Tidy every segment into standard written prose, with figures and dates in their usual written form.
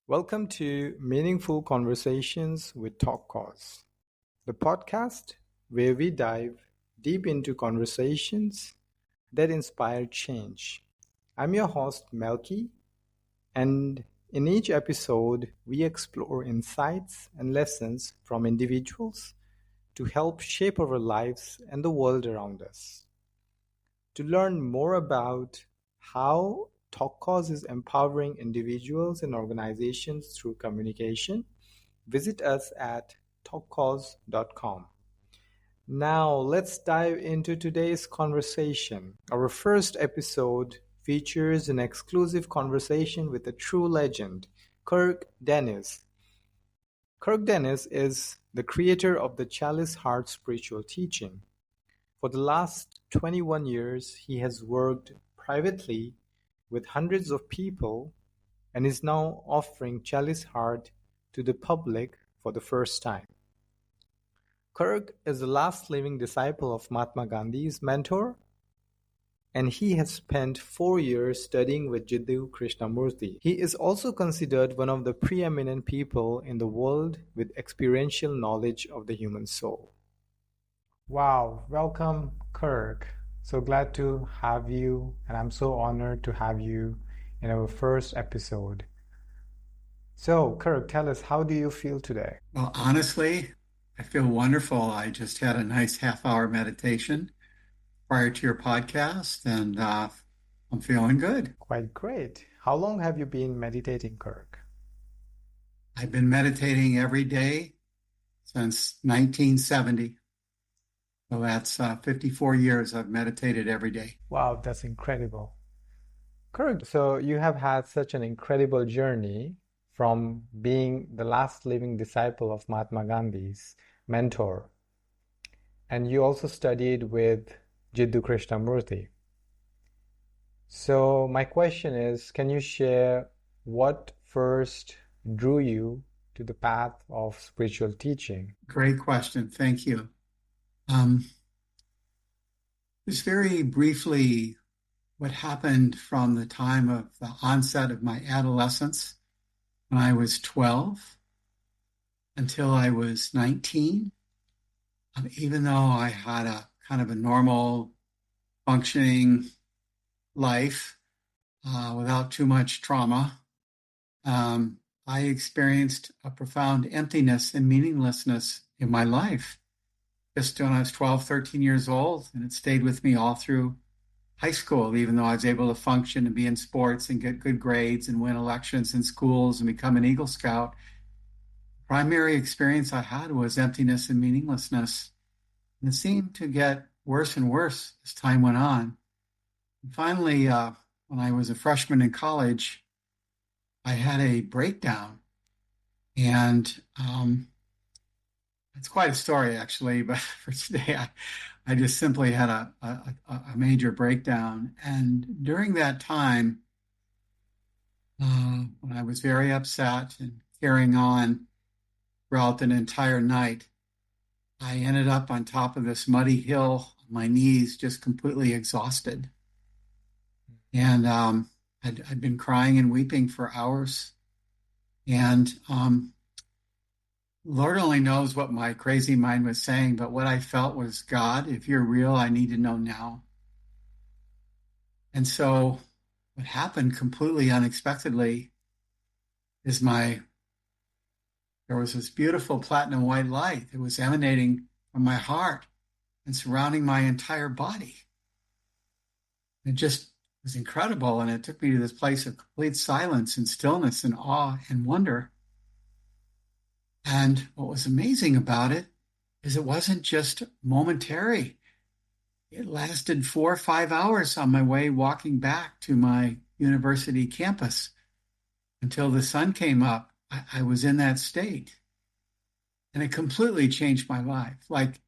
Welcome to Meaningful Conversations with Talk Cause, the podcast where we dive deep into conversations that inspire change. I'm your host, Melky, and in each episode, we explore insights and lessons from individuals to help shape our lives and the world around us. To learn more about how TalkCause is empowering individuals and organizations through communication, visit us at talkcause.com. Now, let's dive into today's conversation. Our first episode features an exclusive conversation with a true legend, Kirk Dennis. Kirk Dennis is the creator of the Chalice Heart spiritual teaching. For the last 21 years, he has worked privately with hundreds of people and is now offering Chalice Heart to the public for the first time. Kirk is the last living disciple of Mahatma Gandhi's mentor, and he has spent 4 years studying with Jiddu Krishnamurti. He is also considered one of the preeminent people in the world with experiential knowledge of the human soul. Wow, welcome, Kirk. So glad to have you, and I'm so honored to have you in our first episode. So, Kirk, tell us, how do you feel today? Well, honestly, I feel wonderful. I just had a nice half-hour meditation prior to your podcast, and I'm feeling good. Quite great. How long have you been meditating, Kirk? I've been meditating every day since 1970. So that's 54 years I've meditated every day. Wow, that's incredible. Kirk, so you have had such an incredible journey from being the last living disciple of Mahatma Gandhi's mentor. And you also studied with Jiddu Krishnamurti. So my question is, can you share what first drew you to the path of spiritual teaching? Great question. Thank you. Just very briefly, what happened from the time of the onset of my adolescence when I was 12 until I was 19. Even though I had a kind of a normal functioning life without too much trauma, I experienced a profound emptiness and meaninglessness in my life just when I was 12, 13 years old, and it stayed with me all through high school, even though I was able to function and be in sports and get good grades and win elections in schools and become an Eagle Scout. The primary experience I had was emptiness and meaninglessness. And it seemed to get worse and worse as time went on. And finally, when I was a freshman in college, I had a breakdown. And it's quite a story, actually, but for today, I just simply had a major breakdown. And during that time, when I was very upset and carrying on throughout an entire night, I ended up on top of this muddy hill, on my knees, just completely exhausted. And I'd been crying and weeping for hours. And Lord only knows what my crazy mind was saying, but what I felt was, God, if you're real, I need to know now. And so what happened completely unexpectedly is there was this beautiful platinum white light that was emanating from my heart and surrounding my entire body. It just was incredible, and it took me to this place of complete silence and stillness and awe and wonder. And what was amazing about it is it wasn't just momentary. It lasted 4 or 5 hours on my way walking back to my university campus until the sun came up. I was in that state. And it completely changed my life. Like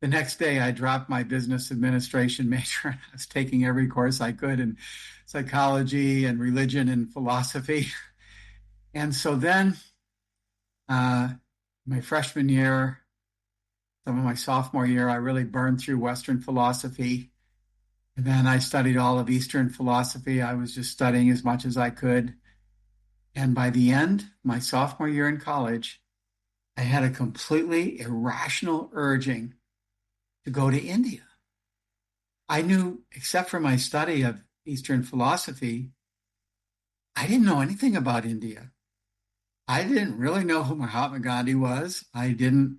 the next day, I dropped my business administration major. I was taking every course I could in psychology and religion and philosophy. And so then, my freshman year, some of my sophomore year, I really burned through Western philosophy. And then I studied all of Eastern philosophy. I was just studying as much as I could. And by the end, my sophomore year in college, I had a completely irrational urging to go to India. I knew, except for my study of Eastern philosophy, I didn't know anything about India. I didn't really know who Mahatma Gandhi was. I didn't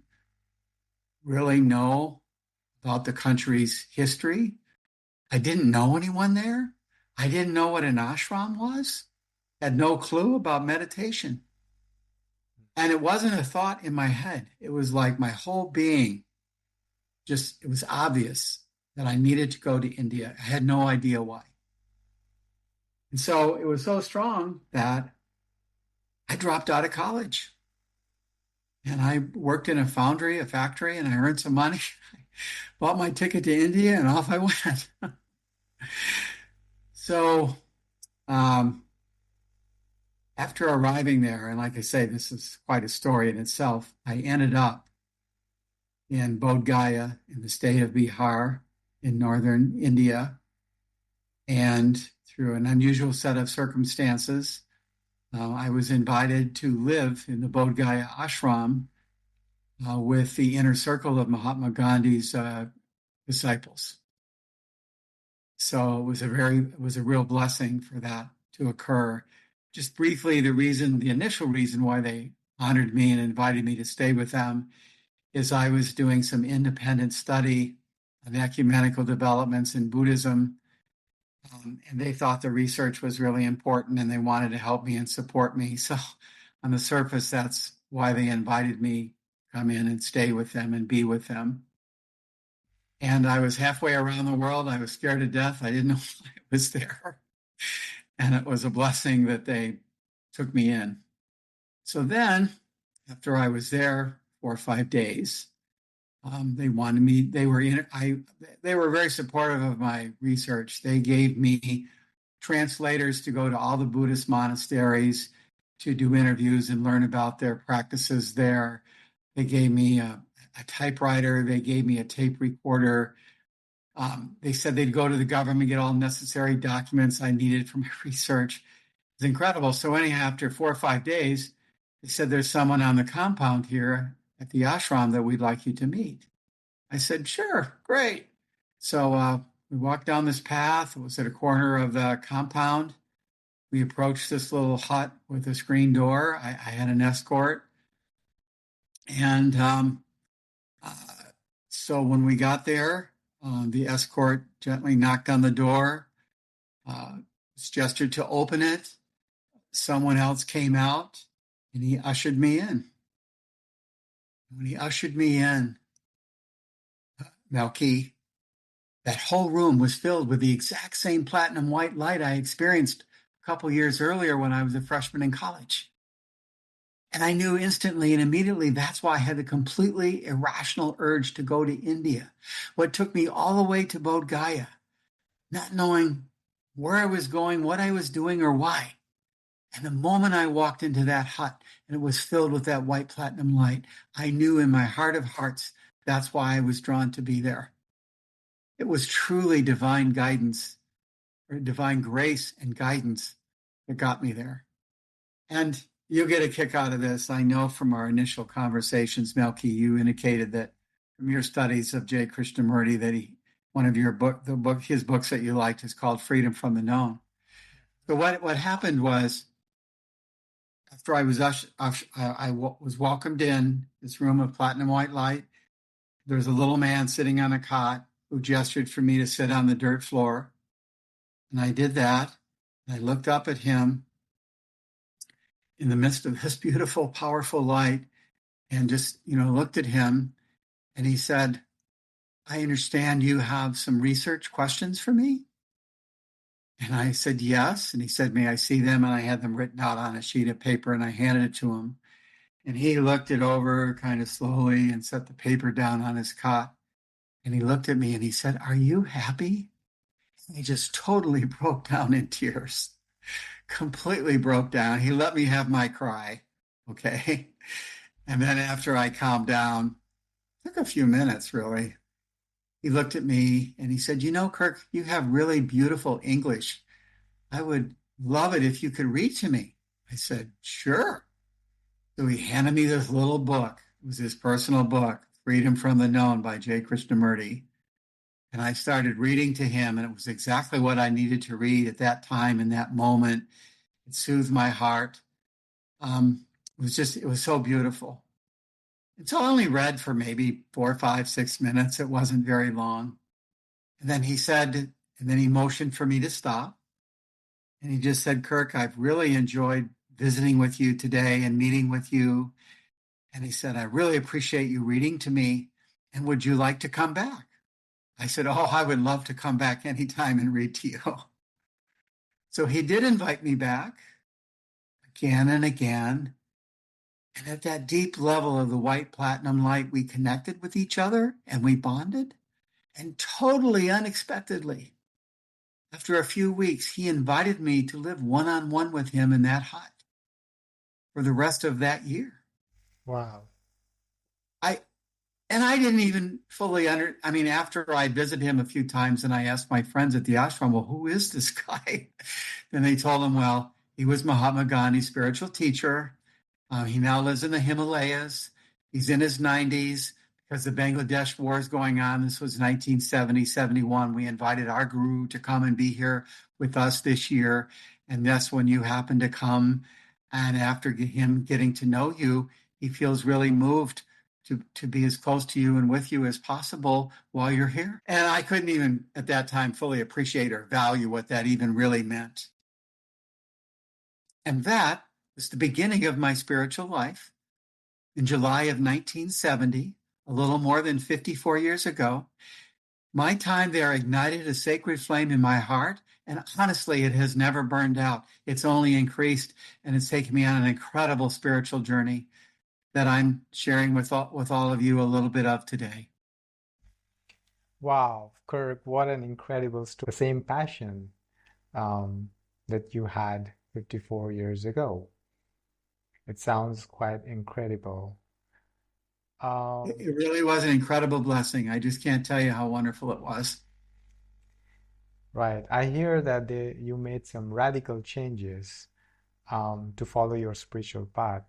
really know about the country's history. I didn't know anyone there. I didn't know what an ashram was. Had no clue about meditation. And it wasn't a thought in my head. It was like my whole being just, it was obvious that I needed to go to India. I had no idea why. And so it was so strong that I dropped out of college and I worked in a foundry, a factory, and I earned some money. Bought my ticket to India and off I went. So um, after arriving there, and like I say, this is quite a story in itself, I ended up in Bodh Gaya in the state of Bihar in northern India. And through an unusual set of circumstances, I was invited to live in the Bodh Gaya ashram with the inner circle of Mahatma Gandhi's disciples. So it was a real blessing for that to occur. Just briefly, the initial reason why they honored me and invited me to stay with them is I was doing some independent study of ecumenical developments in Buddhism. And they thought the research was really important and they wanted to help me and support me. So on the surface, that's why they invited me to come in and stay with them and be with them. And I was halfway around the world. I was scared to death. I didn't know why I was there. And it was a blessing that they took me in. So then, after I was there 4 or 5 days, they wanted me. They were very supportive of my research. They gave me translators to go to all the Buddhist monasteries to do interviews and learn about their practices there. They gave me a typewriter. They gave me a tape recorder. They said they'd go to the government, get all necessary documents I needed for my research. It's incredible. So anyhow, after 4 or 5 days, they said, there's someone on the compound here at the ashram that we'd like you to meet. I said, sure, great. So we walked down this path. It was at a corner of the compound. We approached this little hut with a screen door. I had an escort. And so when we got there, the escort gently knocked on the door, gestured to open it. Someone else came out and he ushered me in. When he ushered me in, Melky, that whole room was filled with the exact same platinum white light I experienced a couple years earlier when I was a freshman in college. And I knew instantly and immediately that's why I had the completely irrational urge to go to India. What took me all the way to Bodh Gaya, not knowing where I was going, what I was doing, or why. And the moment I walked into that hut and it was filled with that white platinum light, I knew in my heart of hearts that's why I was drawn to be there. It was truly divine guidance, or divine grace and guidance that got me there. And you'll get a kick out of this. I know from our initial conversations, Melky, you indicated that from your studies of J. Krishnamurti that one of your his books that you liked is called Freedom from the Known. So what happened was, after I was welcomed in this room of platinum white light, there was a little man sitting on a cot who gestured for me to sit on the dirt floor. And I did that. I looked up at him in the midst of this beautiful, powerful light and just, looked at him. And he said, I understand you have some research questions for me. And I said, yes. And he said, may I see them? And I had them written out on a sheet of paper and I handed it to him. And he looked it over kind of slowly and set the paper down on his cot. And he looked at me and he said, are you happy? And he just totally broke down in tears, completely broke down. He let me have my cry. Okay. And then after I calmed down, it took a few minutes really. He looked at me and he said, Kirk, you have really beautiful English. I would love it if you could read to me. I said, sure. So he handed me this little book. It was his personal book, Freedom from the Known by J. Krishnamurti. And I started reading to him, and it was exactly what I needed to read at that time, in that moment. It soothed my heart. It was so beautiful. And so I only read for maybe 4, 5, 6 minutes. It wasn't very long. And then he motioned for me to stop. And he just said, Kirk, I've really enjoyed visiting with you today and meeting with you. And he said, I really appreciate you reading to me. And would you like to come back? I said, oh, I would love to come back anytime and read to you. So he did invite me back again and again. And at that deep level of the white platinum light, we connected with each other and we bonded. And totally unexpectedly, after a few weeks, he invited me to live one-on-one with him in that hut for the rest of that year. Wow. I didn't even fully after I visited him a few times and I asked my friends at the ashram, well, who is this guy? And they told him, well, he was Mahatma Gandhi's spiritual teacher. He now lives in the Himalayas. He's in his 90s because the Bangladesh war is going on. This was 1970, 71. We invited our guru to come and be here with us this year. And that's when you happened to come. And after him getting to know you, he feels really moved to be as close to you and with you as possible while you're here. And I couldn't even at that time fully appreciate or value what that even really meant. And that was the beginning of my spiritual life. In July of 1970, a little more than 54 years ago, my time there ignited a sacred flame in my heart. And honestly, it has never burned out. It's only increased, and it's taken me on an incredible spiritual journey that I'm sharing with all of you a little bit of today. Wow, Kirk, what an incredible story. The same passion that you had 54 years ago. It sounds quite incredible. It really was an incredible blessing. I just can't tell you how wonderful it was. Right. I hear that you made some radical changes to follow your spiritual path.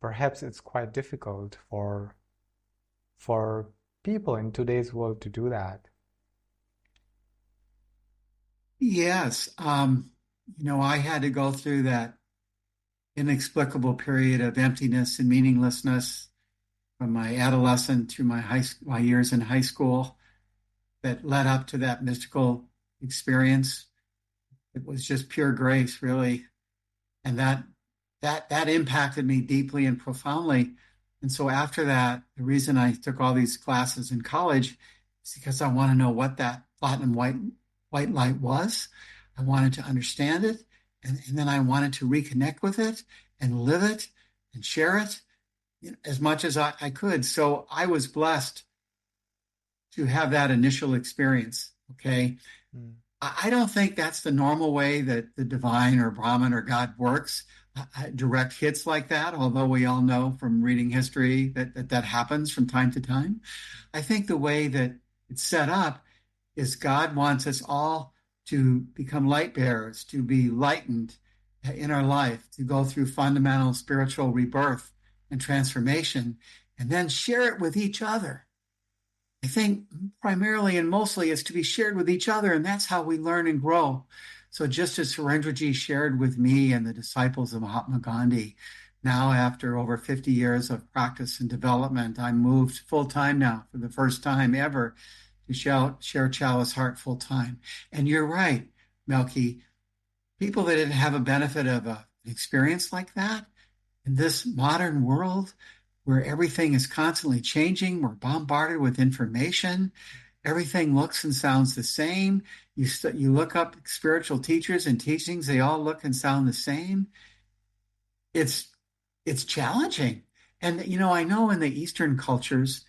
Perhaps it's quite difficult for people in today's world to do that. Yes. I had to go through that inexplicable period of emptiness and meaninglessness from my adolescence through my years in high school that led up to that mystical experience. It was just pure grace, really. And that impacted me deeply and profoundly. And so after that, the reason I took all these classes in college is because I want to know what that platinum white light was. I wanted to understand it. And then I wanted to reconnect with it and live it and share it as much as I could. So I was blessed to have that initial experience. Okay. Mm. I don't think that's the normal way that the divine or Brahman or God works. Direct hits like that, although we all know from reading history that happens from time to time. I think the way that it's set up is God wants us all to become light bearers, to be lightened in our life, to go through fundamental spiritual rebirth and transformation, and then share it with each other. I think primarily and mostly it's to be shared with each other, and that's how we learn and grow. So just as Surendraji shared with me and the disciples of Mahatma Gandhi, now after over 50 years of practice and development, I'm moved full-time now for the first time ever to share Chalice Heart full-time. And you're right, Melky, people that didn't have a benefit of an experience like that in this modern world where everything is constantly changing, we're bombarded with information, everything looks and sounds the same. You look up spiritual teachers and teachings, they all look and sound the same. It's challenging. And, I know in the Eastern cultures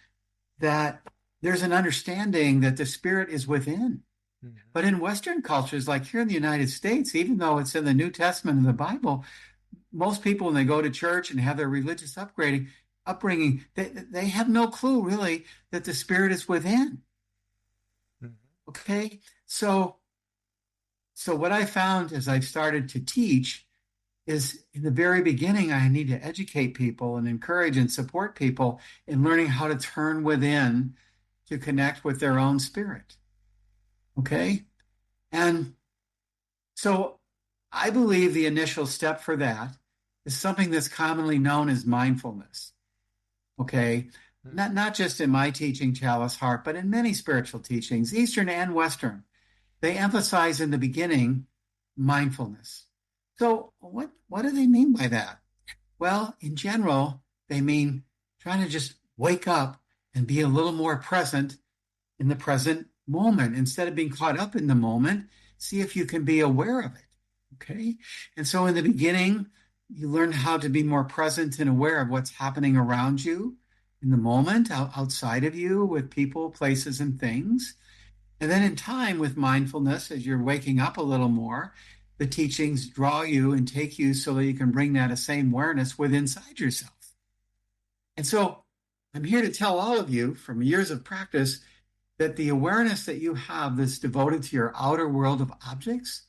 that there's an understanding that the spirit is within. Mm-hmm. But in Western cultures, like here in the United States, even though it's in the New Testament and the Bible, most people, when they go to church and have their religious upbringing, they have no clue really that the spirit is within. Mm-hmm. Okay. So what I found as I've started to teach is in the very beginning, I need to educate people and encourage and support people in learning how to turn within to connect with their own spirit. Okay. And so I believe the initial step for that is something that's commonly known as mindfulness. Okay. Not just in my teaching, Chalice Heart, but in many spiritual teachings, Eastern and Western. They emphasize in the beginning mindfulness. So what do they mean by that? Well, in general, they mean trying to just wake up and be a little more present in the present moment. Instead of being caught up in the moment, see if you can be aware of it. Okay. And so in the beginning, you learn how to be more present and aware of what's happening around you in the moment, outside of you, with people, places, and things. And then in time, with mindfulness, as you're waking up a little more, the teachings draw you and take you so that you can bring that same awareness within inside yourself. And so I'm here to tell all of you from years of practice that the awareness that you have that's devoted to your outer world of objects,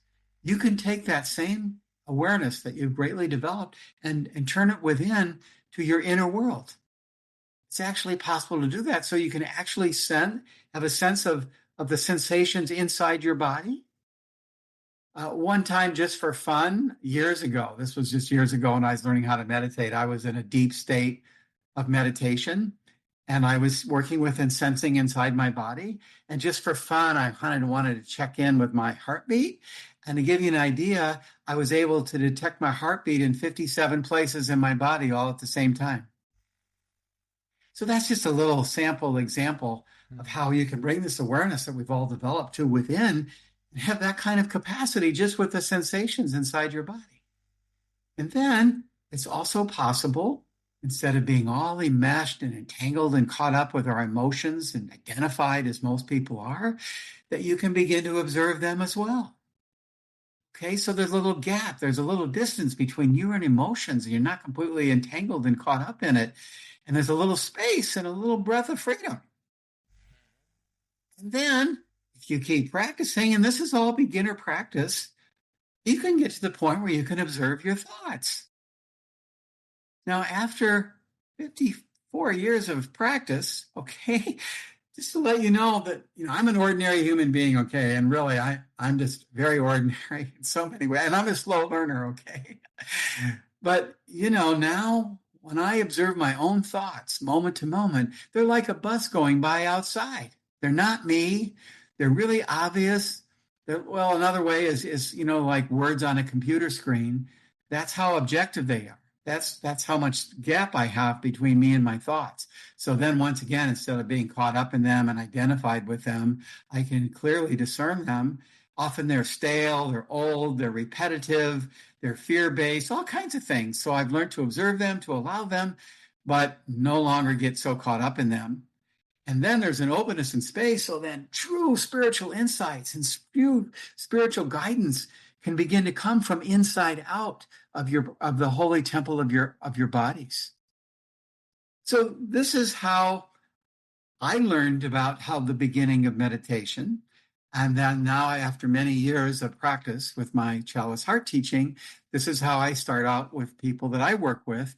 you can take that same awareness that you've greatly developed and turn it within to your inner world. It's actually possible to do that, so you can actually have a sense of the sensations inside your body. One time, just for fun, years ago, this was just years ago when I was learning how to meditate, I was in a deep state of meditation, and I was working with and sensing inside my body. And just for fun, I kind of wanted to check in with my heartbeat. And to give you an idea, I was able to detect my heartbeat in 57 places in my body all at the same time. So that's just a little sample example of how you can bring this awareness that we've all developed to within and have that kind of capacity just with the sensations inside your body. And then it's also possible, instead of being all enmeshed and entangled and caught up with our emotions and identified as most people are, that you can begin to observe them as well. Okay, so there's a little gap, there's a little distance between you and emotions, and you're not completely entangled and caught up in it. And there's a little space and a little breath of freedom. And then, if you keep practicing, and this is all beginner practice, you can get to the point where you can observe your thoughts. Now, after 54 years of practice, okay, just to let you know that, I'm an ordinary human being, okay, and really, I'm just very ordinary in so many ways, and I'm a slow learner, okay. But, now when I observe my own thoughts moment to moment, they're like a bus going by outside. They're not me. They're really obvious. Well, another way is like words on a computer screen. That's how objective they are. That's how much gap I have between me and my thoughts. So then once again, instead of being caught up in them and identified with them, I can clearly discern them. Often they're stale, they're old, they're repetitive, they're fear-based, all kinds of things. So I've learned to observe them, to allow them, but no longer get so caught up in them. And then there's an openness in space. So then true spiritual insights and spiritual guidance can begin to come from inside out of the holy temple of your bodies. So this is how I learned about how the beginning of meditation. And then now, after many years of practice with my Chalice Heart teaching, this is how I start out with people that I work with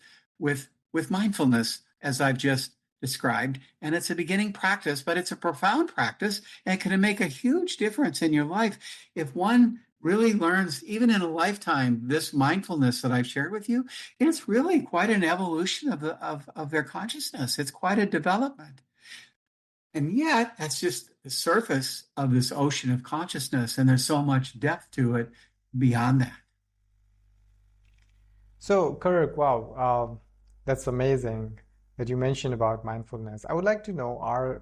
mindfulness, as I've just described. And it's a beginning practice, but it's a profound practice, and it can make a huge difference in your life if one really learns, even in a lifetime, this mindfulness that I've shared with you. It's really quite an evolution of their consciousness. It's quite a development. And yet, that's just the surface of this ocean of consciousness, and there's so much depth to it beyond that. So, Kirk, wow, that's amazing that you mentioned about mindfulness. I would like to know,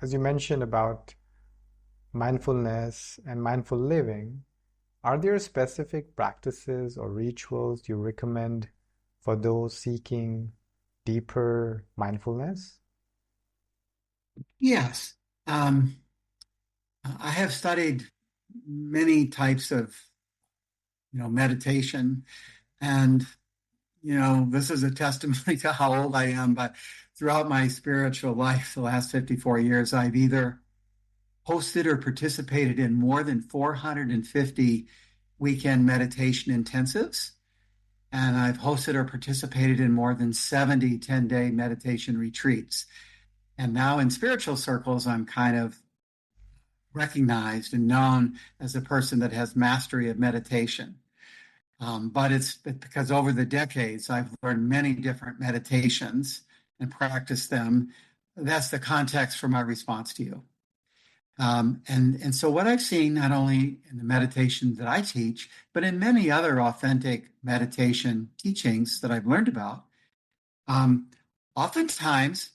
as you mentioned about mindfulness and mindful living, are there specific practices or rituals you recommend for those seeking deeper mindfulness? Yes. I have studied many types of, meditation, and, this is a testimony to how old I am, but throughout my spiritual life, the last 54 years, I've either hosted or participated in more than 450 weekend meditation intensives. and I've hosted or participated in more than 70 10-day meditation retreats. And now in spiritual circles, I'm kind of recognized and known as a person that has mastery of meditation. But it's because over the decades, I've learned many different meditations and practiced them. That's the context for my response to you. And so what I've seen, not only in the meditation that I teach, but in many other authentic meditation teachings that I've learned about, oftentimes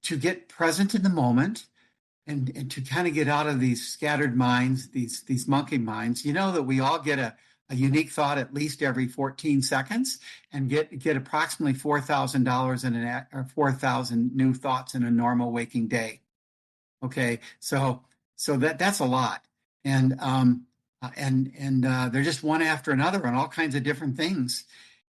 to get present in the moment and to kind of get out of these scattered minds, these monkey minds, you know that we all get a unique thought at least every 14 seconds and get approximately $4,000 in or 4,000 new thoughts in a normal waking day. Okay, so that's a lot, and they're just one after another on all kinds of different things,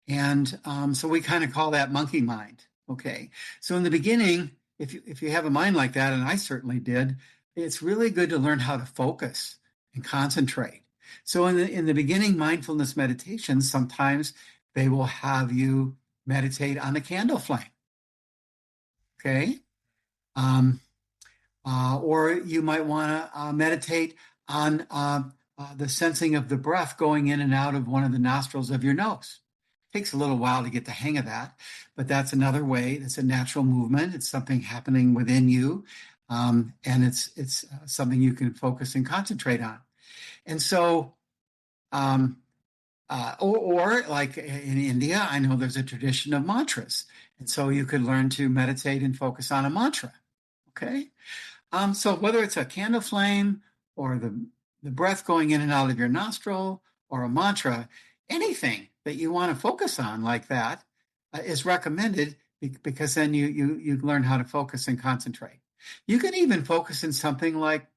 and so we kind of call that monkey mind. Okay, so in the beginning, if you have a mind like that, and I certainly did, it's really good to learn how to focus and concentrate. So in the beginning mindfulness meditations, sometimes they will have you meditate on a candle flame. Okay. Or you might want to meditate on the sensing of the breath going in and out of one of the nostrils of your nose. It takes a little while to get the hang of that, but that's another way. It's a natural movement. It's something happening within you, and it's something you can focus and concentrate on. And so, or like in India, I know there's a tradition of mantras, and so you could learn to meditate and focus on a mantra. Okay. So whether it's a candle flame or the breath going in and out of your nostril or a mantra, anything that you want to focus on like that is recommended because then you learn how to focus and concentrate. You can even focus in something like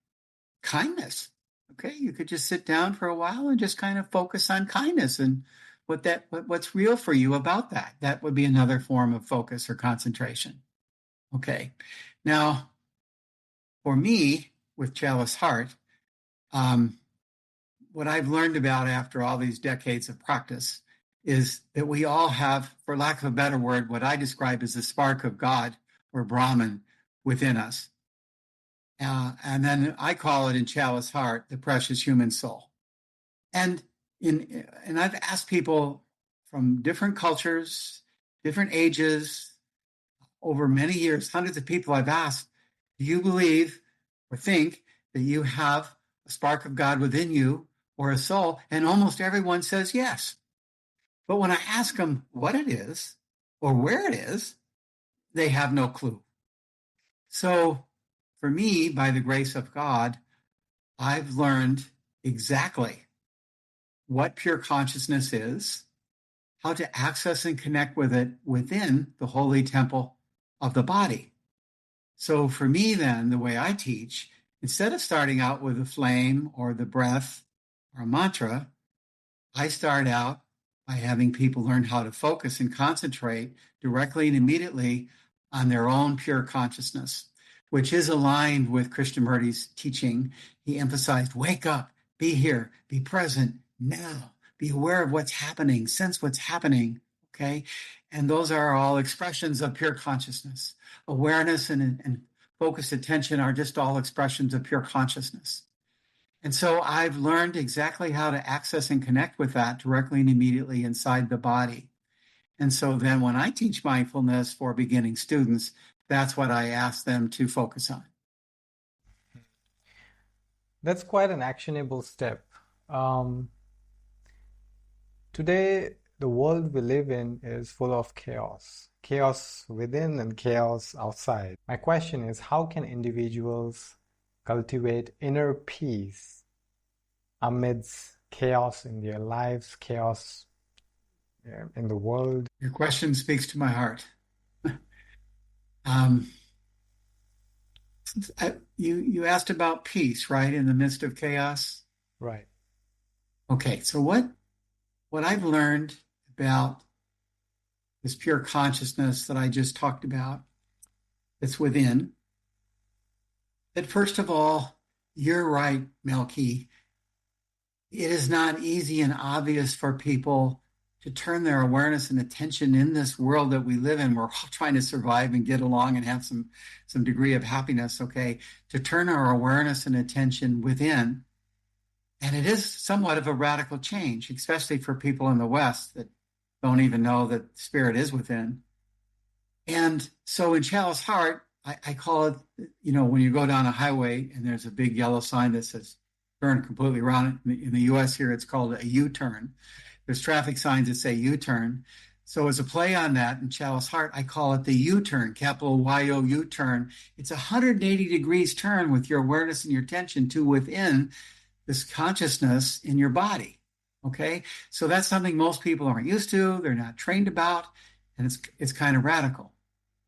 kindness. Okay, you could just sit down for a while and just kind of focus on kindness and what's real for you about that. That would be another form of focus or concentration. Okay, now for me, with Chalice Heart, what I've learned about after all these decades of practice is that we all have, for lack of a better word, what I describe as the spark of God or Brahman within us. And then I call it in Chalice Heart, the precious human soul. And I've asked people from different cultures, different ages, over many years, hundreds of people I've asked, do you believe or think that you have a spark of God within you or a soul? And almost everyone says yes. But when I ask them what it is or where it is, they have no clue. So for me, by the grace of God, I've learned exactly what pure consciousness is, how to access and connect with it within the holy temple of the body. So for me, then, the way I teach, instead of starting out with a flame or the breath or a mantra, I start out by having people learn how to focus and concentrate directly and immediately on their own pure consciousness, which is aligned with Krishnamurti's teaching. He emphasized, wake up, be here, be present now, be aware of what's happening, sense what's happening, okay? And those are all expressions of pure consciousness. Awareness and focused attention are just all expressions of pure consciousness. And so I've learned exactly how to access and connect with that directly and immediately inside the body. And so then when I teach mindfulness for beginning students, that's what I ask them to focus on. That's quite an actionable step. Today, the world we live in is full of chaos. Chaos within and chaos outside. My question is, how can individuals cultivate inner peace amidst chaos in their lives, chaos in the world? Your question speaks to my heart. You asked about peace, right, in the midst of chaos? Right. Okay, so what I've learned about this pure consciousness that I just talked about that's within, that first of all, you're right, Melky. It is not easy and obvious for people to turn their awareness and attention in this world that we live in. We're all trying to survive and get along and have some degree of happiness, okay? To turn our awareness and attention within. And it is somewhat of a radical change, especially for people in the West that don't even know that spirit is within. And so in Chalice Heart, I call it, when you go down a highway and there's a big yellow sign that says turn completely around. In the US here, it's called a U-turn. There's traffic signs that say U-turn. So as a play on that in Chalice Heart, I call it the U-turn, capital Y-O U-turn. It's a 180 degrees turn with your awareness and your attention to within this consciousness in your body. Okay? So that's something most people aren't used to, they're not trained about, and it's kind of radical.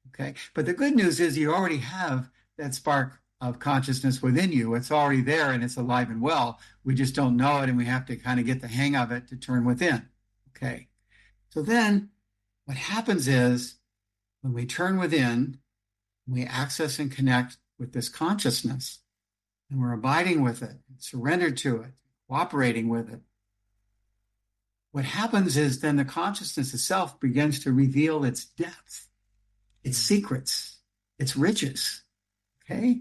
Okay? But the good news is you already have that spark of consciousness within you. It's already there and it's alive and well. We just don't know it, and we have to kind of get the hang of it to turn within. Okay. So then what happens is when we turn within, we access and connect with this consciousness, and we're abiding with it, surrendered to it, cooperating with it. What happens is then the consciousness itself begins to reveal its depth, its secrets, its riches. Okay?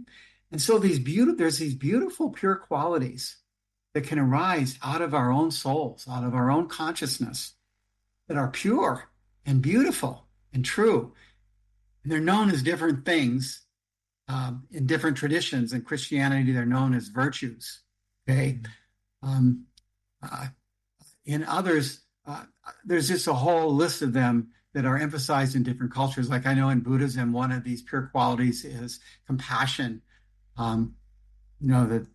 And so there's these beautiful, pure qualities that can arise out of our own souls, out of our own consciousness, that are pure and beautiful and true. And they're known as different things in different traditions. In Christianity, they're known as virtues. Okay? In others, there's just a whole list of them that are emphasized in different cultures. Like I know in Buddhism, one of these pure qualities is compassion. That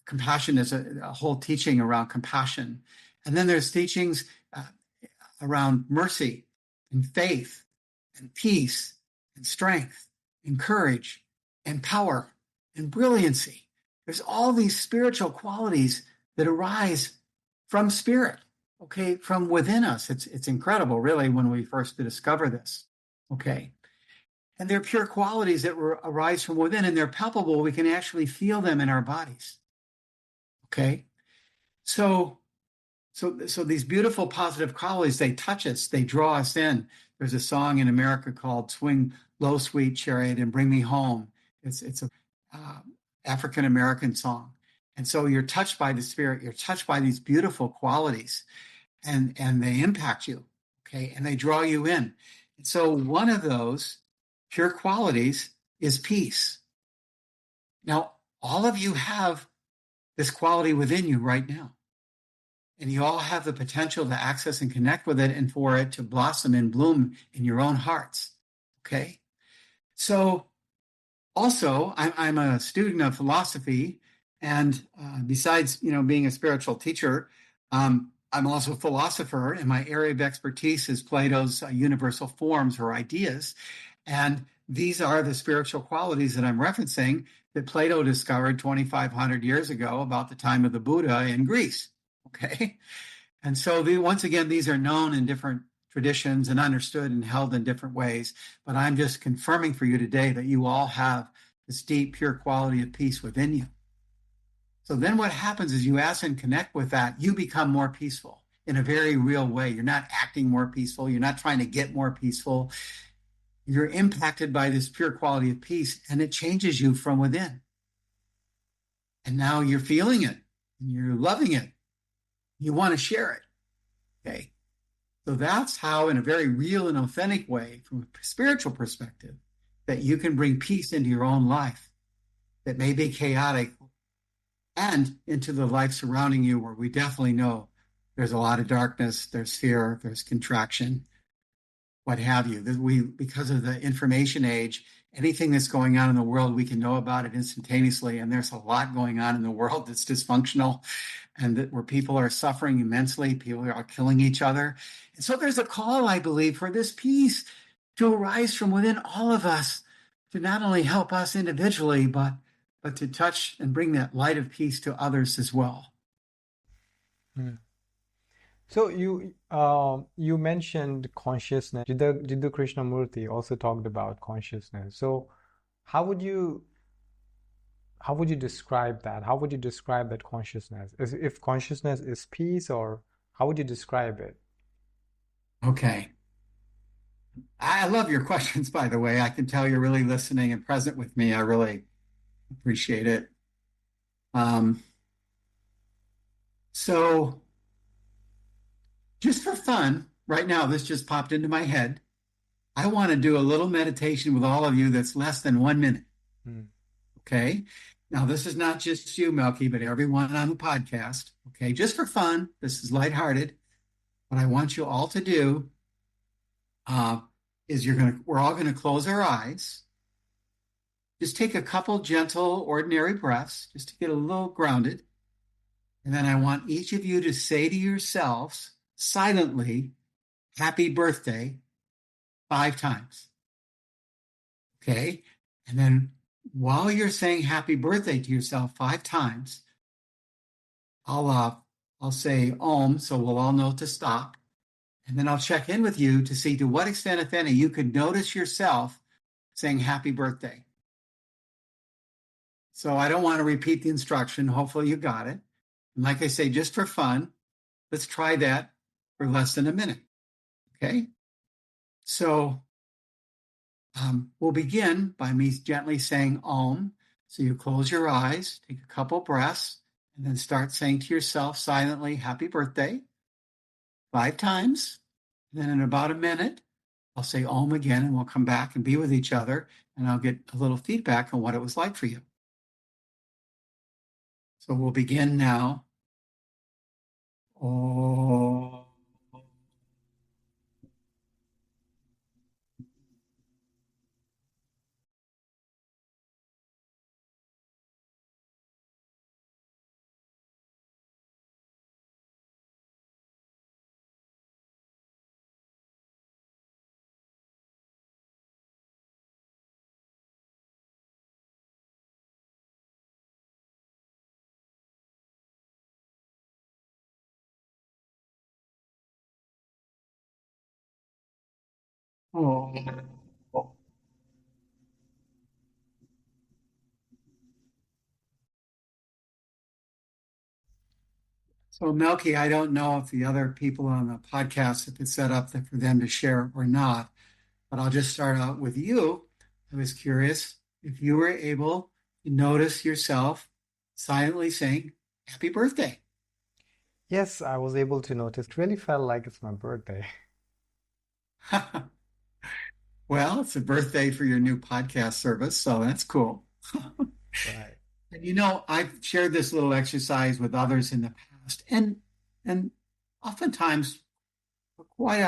compassion is a whole teaching around compassion. And then there's teachings around mercy and faith and peace and strength and courage and power and brilliancy. There's all these spiritual qualities that arise from spirit, okay, from within us. It's incredible, really, when we first discover this, okay? And they're pure qualities that arise from within, and they're palpable. We can actually feel them in our bodies. Okay? So these beautiful positive qualities, they touch us, they draw us in. There's a song in America called Swing Low, Sweet Chariot and Bring Me Home. It's a African-American song. And so you're touched by the spirit, you're touched by these beautiful qualities, and they impact you, okay? And they draw you in. And so one of those pure qualities is peace. Now, all of you have this quality within you right now. And you all have the potential to access and connect with it and for it to blossom and bloom in your own hearts. Okay? So also, I'm a student of philosophy. And besides, being a spiritual teacher, I'm also a philosopher. And my area of expertise is Plato's universal forms or ideas. And these are the spiritual qualities that I'm referencing that Plato discovered 2,500 years ago, about the time of the Buddha in Greece. Okay. And so once again, these are known in different traditions and understood and held in different ways. But I'm just confirming for you today that you all have this deep, pure quality of peace within you. So then what happens is you ask and connect with that, you become more peaceful in a very real way. You're not acting more peaceful. You're not trying to get more peaceful. You're impacted by this pure quality of peace, and it changes you from within. And now you're feeling it, and you're loving it. You want to share it. Okay. So that's how, in a very real and authentic way, from a spiritual perspective, that you can bring peace into your own life that may be chaotic and into the life surrounding you, where we definitely know there's a lot of darkness, there's fear, there's contraction, what have you. Because of the information age, anything that's going on in the world, we can know about it instantaneously. And there's a lot going on in the world that's dysfunctional, and where people are suffering immensely, people are killing each other. And so there's a call, I believe, for this peace to arise from within all of us, to not only help us individually, but to touch and bring that light of peace to others as well. So you mentioned consciousness. Jiddu Krishnamurti also talked about consciousness. So how would you describe that? How would you describe that consciousness? If consciousness is peace, or how would you describe it? Okay. I love your questions, by the way. I can tell you're really listening and present with me. I really appreciate it. Um, so, just for fun, right now, this just popped into my head. I want to do a little meditation with all of you that's less than 1 minute. Mm. Okay. Now, this is not just you, Melky, but everyone on the podcast. Okay. Just for fun. This is lighthearted. What I want you all to do uh, is we're all going to close our eyes. Just take a couple gentle, ordinary breaths just to get a little grounded. And then I want each of you to say to yourselves silently, happy birthday 5 times. Okay. And then while you're saying happy birthday to yourself 5 times, I'll say Om, so we'll all know to stop. And then I'll check in with you to see to what extent, if any, you could notice yourself saying happy birthday. So I don't want to repeat the instruction. Hopefully you got it. And like I say, just for fun, let's try that for less than a minute. Okay. So we'll begin by me gently saying Om. So you close your eyes, take a couple breaths, and then start saying to yourself silently, happy birthday 5 times. And then in about a minute, I'll say Om again, and we'll come back and be with each other, and I'll get a little feedback on what it was like for you. So we'll begin now. Om. Om. So, Melky, I don't know if the other people on the podcast, if it's set up for them to share or not, but I'll just start out with you. I was curious if you were able to notice yourself silently saying happy birthday. Yes, I was able to notice. It really felt like it's my birthday. Well, it's a birthday for your new podcast service, so that's cool. Right. And I've shared this little exercise with others in the past, and oftentimes quite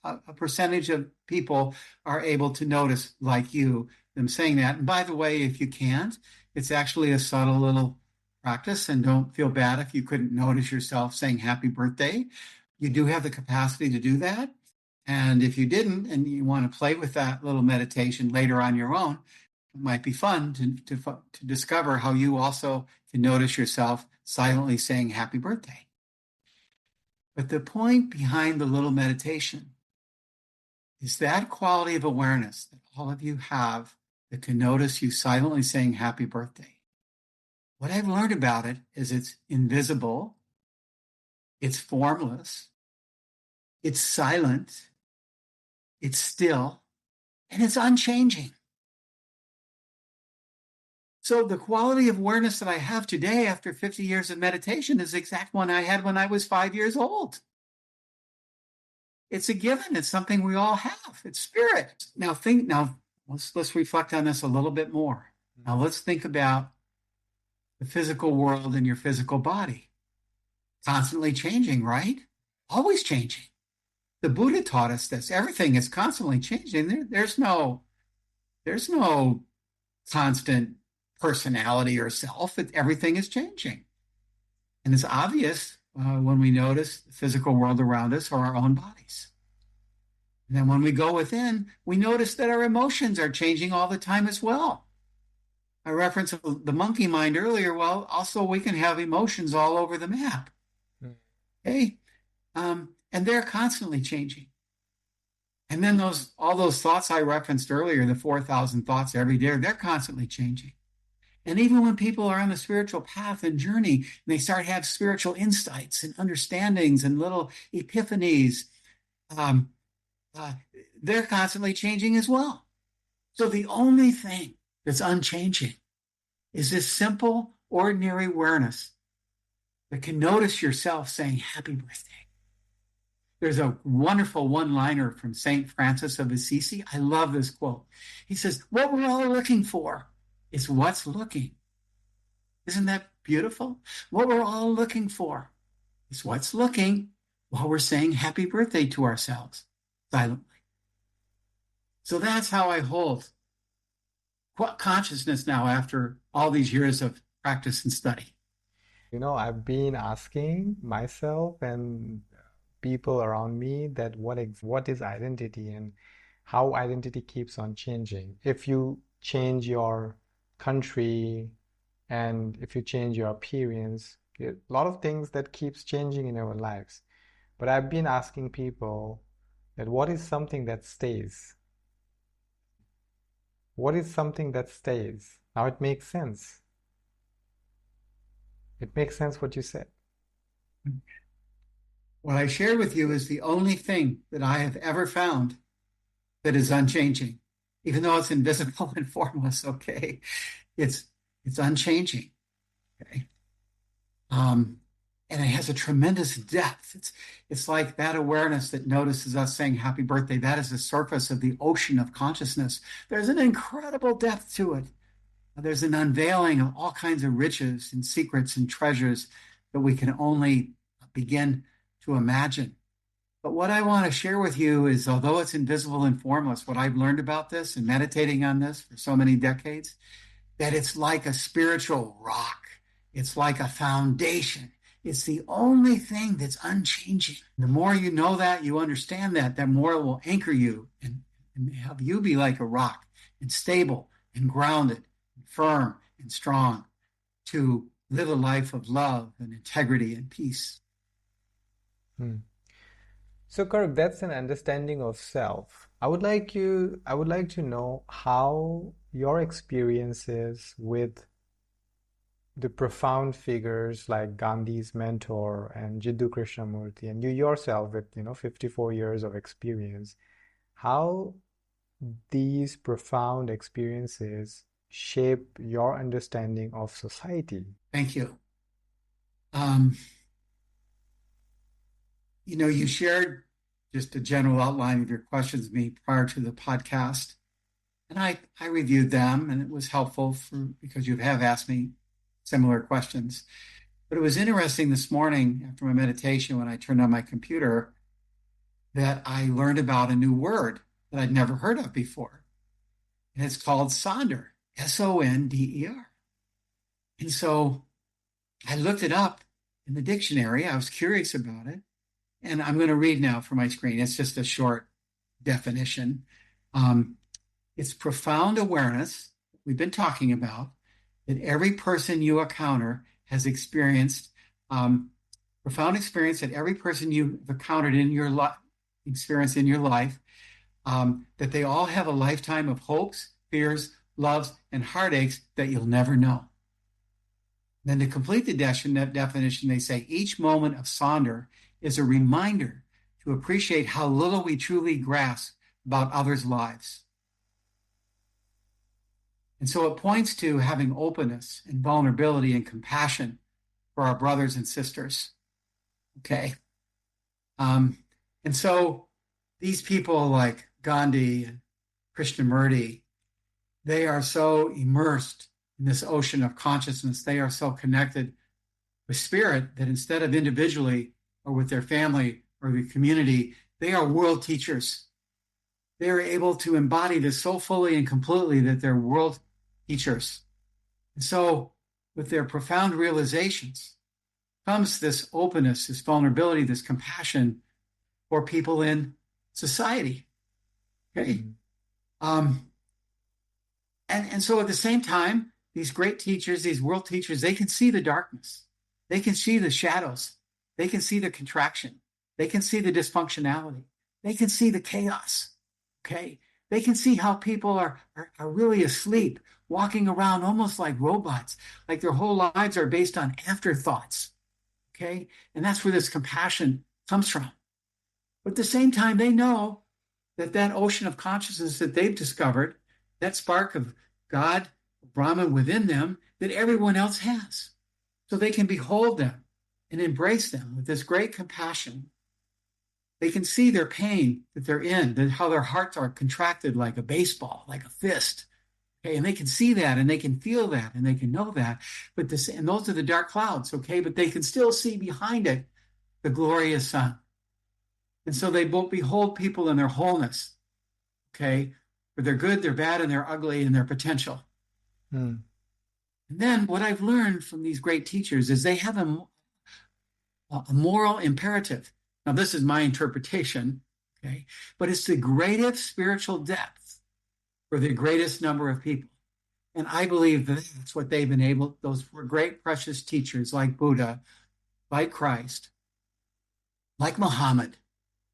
a percentage of people are able to notice, like you, them saying that. And by the way, if you can't, it's actually a subtle little practice, and don't feel bad if you couldn't notice yourself saying happy birthday. You do have the capacity to do that. And if you didn't, and you want to play with that little meditation later on your own, it might be fun to discover how you also can notice yourself silently saying happy birthday. But the point behind the little meditation is that quality of awareness that all of you have that can notice you silently saying happy birthday. What I've learned about it is it's invisible, it's formless, it's silent, it's still, and it's unchanging. So the quality of awareness that I have today after 50 years of meditation is the exact one I had when I was 5 years old. It's a given. It's something we all have. It's spirit. Now let's reflect on this a little bit more. Now let's think about the physical world and your physical body. Constantly changing, right? Always changing. The Buddha taught us this. Everything is constantly changing. There's no constant personality or self. Everything is changing. And it's obvious when we notice the physical world around us or our own bodies. And then when we go within, we notice that our emotions are changing all the time as well. I referenced the monkey mind earlier. Well, also we can have emotions all over the map. Okay? And they're constantly changing. And then all those thoughts I referenced earlier, the 4,000 thoughts every day, they're constantly changing. And even when people are on the spiritual path and journey, and they start to have spiritual insights and understandings and little epiphanies, they're constantly changing as well. So the only thing that's unchanging is this simple, ordinary awareness that can notice yourself saying, happy birthday. There's a wonderful one-liner from St. Francis of Assisi. I love this quote. He says, what we're all looking for is what's looking. Isn't that beautiful? What we're all looking for is what's looking while we're saying happy birthday to ourselves silently. So that's how I hold consciousness now after all these years of practice and study. I've been asking myself and people around me that what is identity and how identity keeps on changing. If you change your country and if you change your appearance, a lot of things that keeps changing in our lives. But I've been asking people that what is something that stays? What is something that stays? Now it makes sense. It makes sense what you said. What I shared with you is the only thing that I have ever found that is unchanging, even though it's invisible and formless. Okay, it's unchanging. Okay, and it has a tremendous depth. It's like that awareness that notices us saying happy birthday. That is the surface of the ocean of consciousness. There's an incredible depth to it. There's an unveiling of all kinds of riches and secrets and treasures that we can only begin to imagine. But what I want to share with you is, although it's invisible and formless, what I've learned about this and meditating on this for so many decades, that it's like a spiritual rock. It's like a foundation. It's the only thing that's unchanging. The more you know that, you understand that, the more it will anchor you and have you be like a rock and stable and grounded and firm and strong to live a life of love and integrity and peace. So, Kirk, that's an understanding of self. I would like to know how your experiences with the profound figures like Gandhi's mentor and Jiddu Krishnamurti, and you yourself with 54 years of experience, how these profound experiences shape your understanding of society. Thank you. You shared just a general outline of your questions with me prior to the podcast, and I reviewed them, and it was helpful because you have asked me similar questions. But it was interesting this morning after my meditation when I turned on my computer that I learned about a new word that I'd never heard of before. And it's called Sonder, S-O-N-D-E-R. And so I looked it up in the dictionary. I was curious about it. And I'm going to read now from my screen. It's just a short definition. It's profound awareness we've been talking about that every person you encounter has experienced, profound experience that every person you've encountered in your life, that they all have a lifetime of hopes, fears, loves, and heartaches that you'll never know. Then to complete the definition, they say each moment of Sonder is a reminder to appreciate how little we truly grasp about others' lives. And so it points to having openness and vulnerability and compassion for our brothers and sisters. Okay. And so these people like Gandhi and Krishnamurti, they are so immersed in this ocean of consciousness. They are so connected with spirit that instead of individually or with their family or the community, they are world teachers. They are able to embody this so fully and completely that they're world teachers. And so with their profound realizations comes this openness, this vulnerability, this compassion for people in society. Okay. And so at the same time, these great teachers, these world teachers, they can see the darkness. They can see the shadows. They can see the contraction. They can see the dysfunctionality. They can see the chaos. Okay. They can see how people are really asleep, walking around almost like robots, like their whole lives are based on afterthoughts. Okay. And that's where this compassion comes from. But at the same time, they know that ocean of consciousness that they've discovered, that spark of God, Brahman within them, that everyone else has. So they can behold them and embrace them with this great compassion. They can see their pain that they're in, how their hearts are contracted like a baseball, like a fist. Okay, and they can see that and they can feel that and they can know that. But and those are the dark clouds, okay? But they can still see behind it the glorious sun. And so they both behold people in their wholeness, okay? For their good, their bad, and their ugly, and their potential. Mm. And then what I've learned from these great teachers is they have a moral imperative. Now, this is my interpretation, okay? But it's the greatest spiritual depth for the greatest number of people. And I believe that's what they've been able, those were great, precious teachers like Buddha, like Christ, like Muhammad,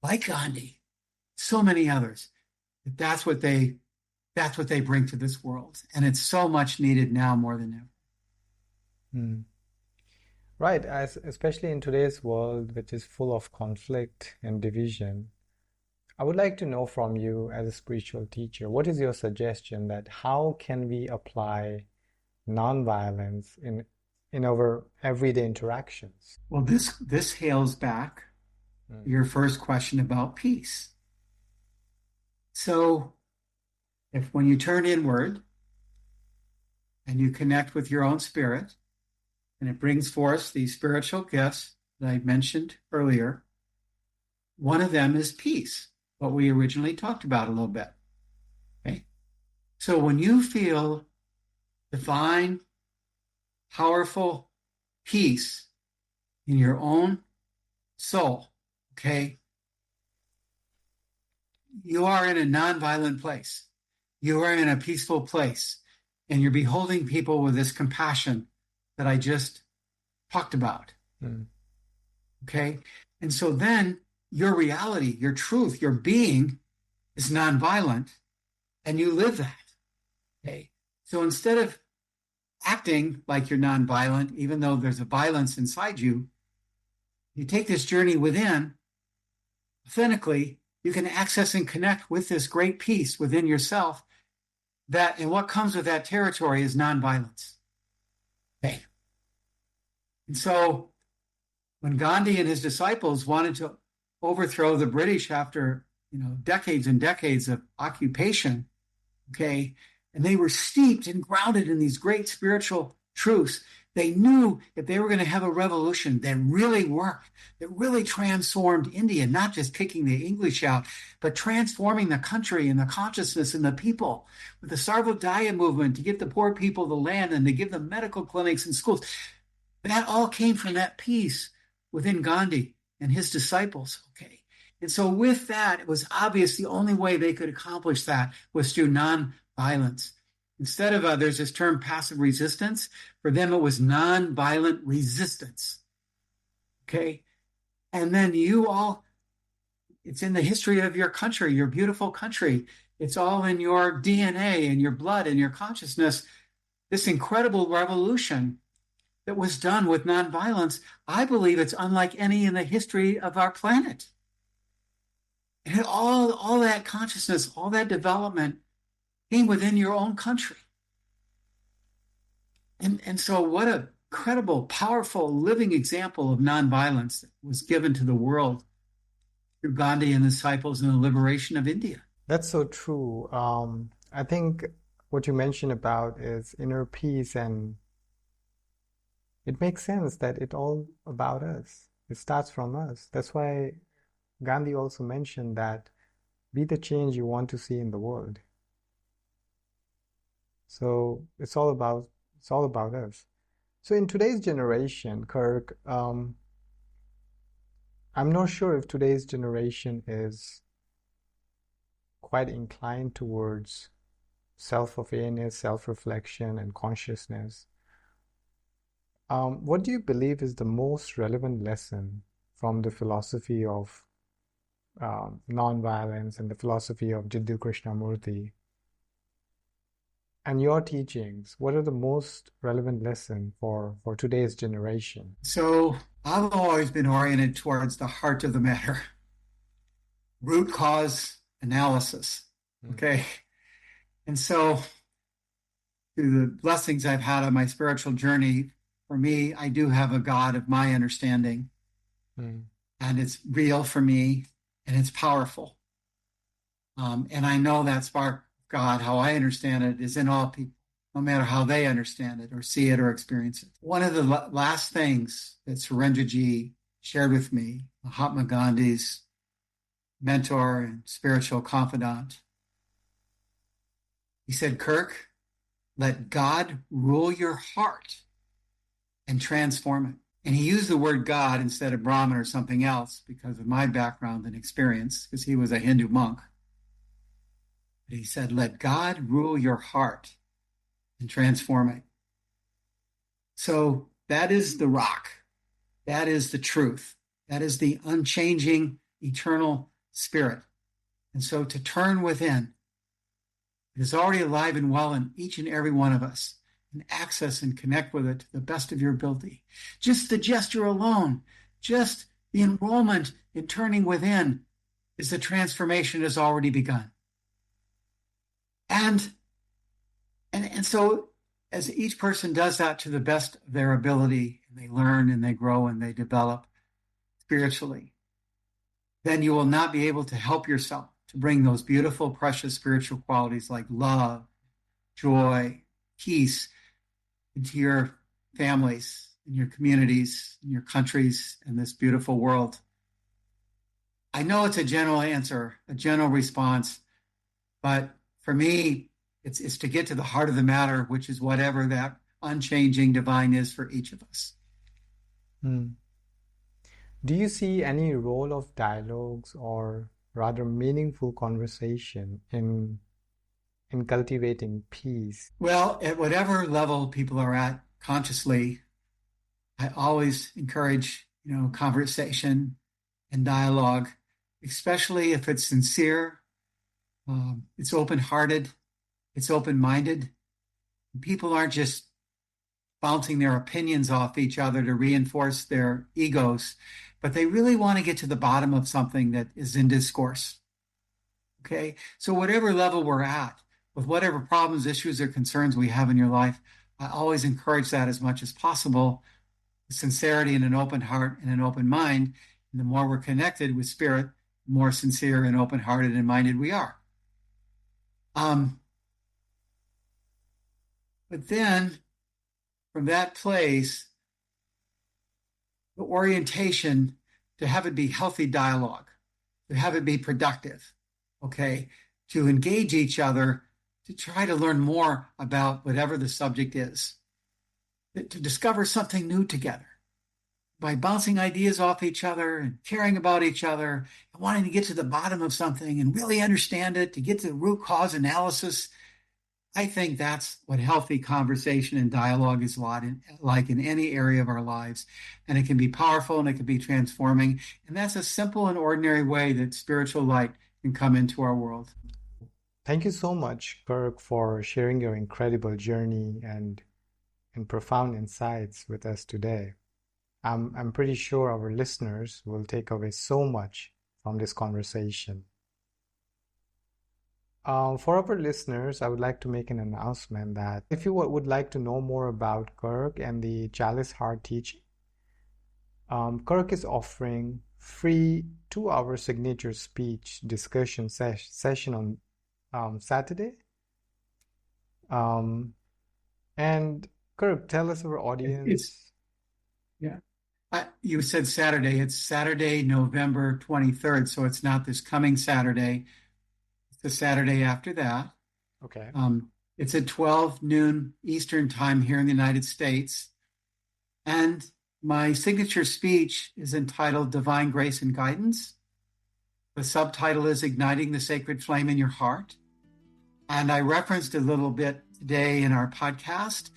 like Gandhi, so many others. That's what they bring to this world. And it's so much needed now more than ever. Mm. Right, especially in today's world, which is full of conflict and division. I would like to know from you as a spiritual teacher, what is your suggestion that how can we apply nonviolence in our everyday interactions? Well, this hails back your first question about peace. So if when you turn inward and you connect with your own spirit, and it brings forth these spiritual gifts that I mentioned earlier, one of them is peace, what we originally talked about a little bit. Okay? So when you feel divine, powerful peace in your own soul, okay, you are in a nonviolent place. You are in a peaceful place, and you're beholding people with this compassion that I just talked about. Mm. Okay? And so then your reality, your truth, your being is nonviolent, and you live that. Okay? So instead of acting like you're nonviolent, even though there's a violence inside you, you take this journey within, authentically, you can access and connect with this great peace within yourself. That, and what comes with that territory is nonviolence. Okay. And so when Gandhi and his disciples wanted to overthrow the British after, decades and decades of occupation, okay, and they were steeped and grounded in these great spiritual truths, they knew that they were going to have a revolution that really worked, that really transformed India, not just kicking the English out, but transforming the country and the consciousness and the people with the Sarvodaya movement to give the poor people the land and to give them medical clinics and schools. That all came from that peace within Gandhi and his disciples, okay? And so with that, it was obvious the only way they could accomplish that was through nonviolence. Instead of, there's this term passive resistance. For them, it was nonviolent resistance. Okay? And then it's in the history of your country, your beautiful country. It's all in your DNA and your blood and your consciousness. This incredible revolution that was done with nonviolence, I believe it's unlike any in the history of our planet. And all that consciousness, all that development came within your own country. And so what a credible, powerful, living example of nonviolence that was given to the world through Gandhi and the disciples in the liberation of India. That's so true. I think what you mentioned about is inner peace, and it makes sense that it's all about us. It starts from us. That's why Gandhi also mentioned that be the change you want to see in the world. So it's all about us. So in today's generation, Kirk, I'm not sure if today's generation is quite inclined towards self-awareness, self-reflection, and consciousness. What do you believe is the most relevant lesson from the philosophy of nonviolence and the philosophy of Jiddu Krishnamurti? And your teachings, what are the most relevant lessons for today's generation? So I've always been oriented towards the heart of the matter, root cause analysis. Okay. And so through the blessings I've had on my spiritual journey, for me, I do have a God of my understanding, and it's real for me, and it's powerful. And I know that spark of God, how I understand it, is in all people, no matter how they understand it or see it or experience it. One of the last things that Surendraji shared with me, Mahatma Gandhi's mentor and spiritual confidant, he said, Kirk, let God rule your heart and transform it. And he used the word God instead of Brahman or something else because of my background and experience, because he was a Hindu monk. But he said, let God rule your heart and transform it. So that is the rock. That is the truth. That is the unchanging, eternal spirit. And so to turn within, it is already alive and well in each and every one of us, and access and connect with it to the best of your ability. Just the gesture alone, just the enrollment in turning within, is the transformation has already begun. And so as each person does that to the best of their ability, and they learn and they grow and they develop spiritually, then you will not be able to help yourself to bring those beautiful, precious spiritual qualities like love, joy, peace into your families, in your communities, in your countries, and this beautiful world. I know it's a general answer, a general response, but for me, it's to get to the heart of the matter, which is whatever that unchanging divine is for each of us. Do you see any role of dialogues or rather meaningful conversation in cultivating peace? Well, at whatever level people are at consciously, I always encourage, conversation and dialogue, especially if it's sincere, it's open-hearted, it's open-minded. People aren't just bouncing their opinions off each other to reinforce their egos, but they really want to get to the bottom of something that is in discourse. Okay? So whatever level we're at, with whatever problems, issues, or concerns we have in your life, I always encourage that as much as possible, with sincerity and an open heart and an open mind. And the more we're connected with spirit, the more sincere and open-hearted and minded we are. But then, from that place, the orientation to have it be healthy dialogue, to have it be productive, okay, to engage each other, to try to learn more about whatever the subject is, to discover something new together by bouncing ideas off each other and caring about each other and wanting to get to the bottom of something and really understand it, to get to the root cause analysis. I think that's what healthy conversation and dialogue is like in any area of our lives. And it can be powerful and it can be transforming. And that's a simple and ordinary way that spiritual light can come into our world. Thank you so much, Kirk, for sharing your incredible journey and profound insights with us today. I'm pretty sure our listeners will take away so much from this conversation. For our listeners, I would like to make an announcement that if you would like to know more about Kirk and the Chalice Heart teaching, Kirk is offering free 2-hour signature speech discussion session on Saturday. And Kirk, tell us our audience. You said Saturday. It's Saturday, November 23rd. So it's not this coming Saturday. It's the Saturday after that. Okay. It's at 12 noon Eastern time here in the United States. And my signature speech is entitled Divine Grace and Guidance. The subtitle is Igniting the Sacred Flame in Your Heart. And I referenced a little bit today in our podcast.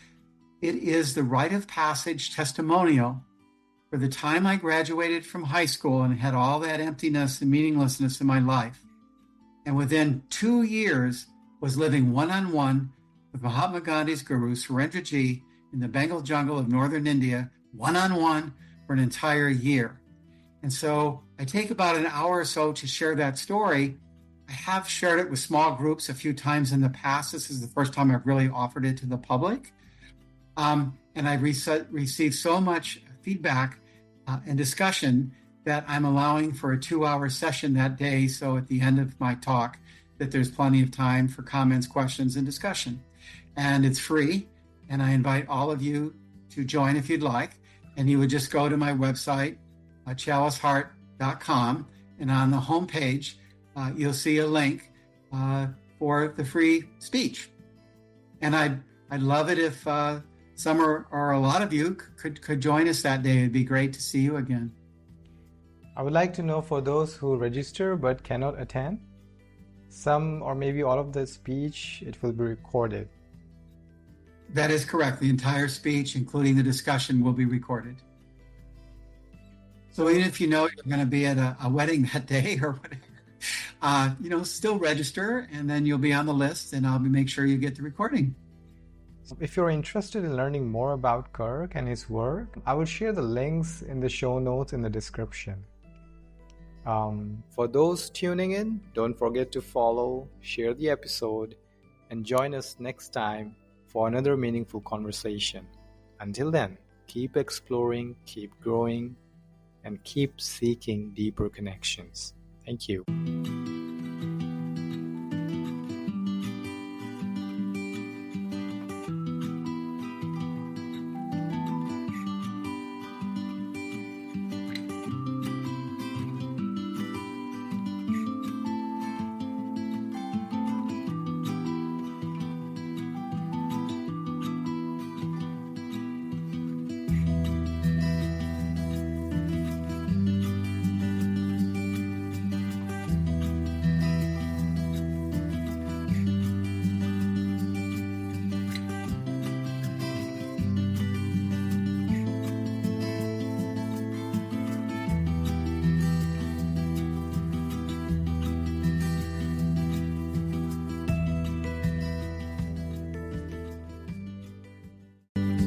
It is the Rite-of-Passage testimonial for the time I graduated from high school and had all that emptiness and meaninglessness in my life. And within 2 years was living one-on-one with Mahatma Gandhi's guru, Surendraji, in the Bengal jungle of northern India, one-on-one for an entire year. And so I take about an hour or so to share that story, I have shared it with small groups a few times in the past. This is the first time I've really offered it to the public. And I've received so much feedback and discussion that I'm allowing for a 2-hour session that day. So at the end of my talk, that there's plenty of time for comments, questions, and discussion. And it's free. And I invite all of you to join if you'd like. And you would just go to my website, chaliceheart.com. And on the homepage, you'll see a link for the free speech. And I'd love it if some or a lot of you could join us that day. It'd be great to see you again. I would like to know, for those who register but cannot attend, some or maybe all of the speech, it will be recorded. That is correct. The entire speech, including the discussion, will be recorded. So even if you know you're going to be at a wedding that day or whatever, still register, and then you'll be on the list, and I'll make sure you get the recording. If you're interested in learning more about Kirk and his work, I will share the links in the show notes in the description. For those tuning in, don't forget to follow, share the episode, and join us next time for another meaningful conversation. Until then, keep exploring, keep growing, and keep seeking deeper connections. Thank you.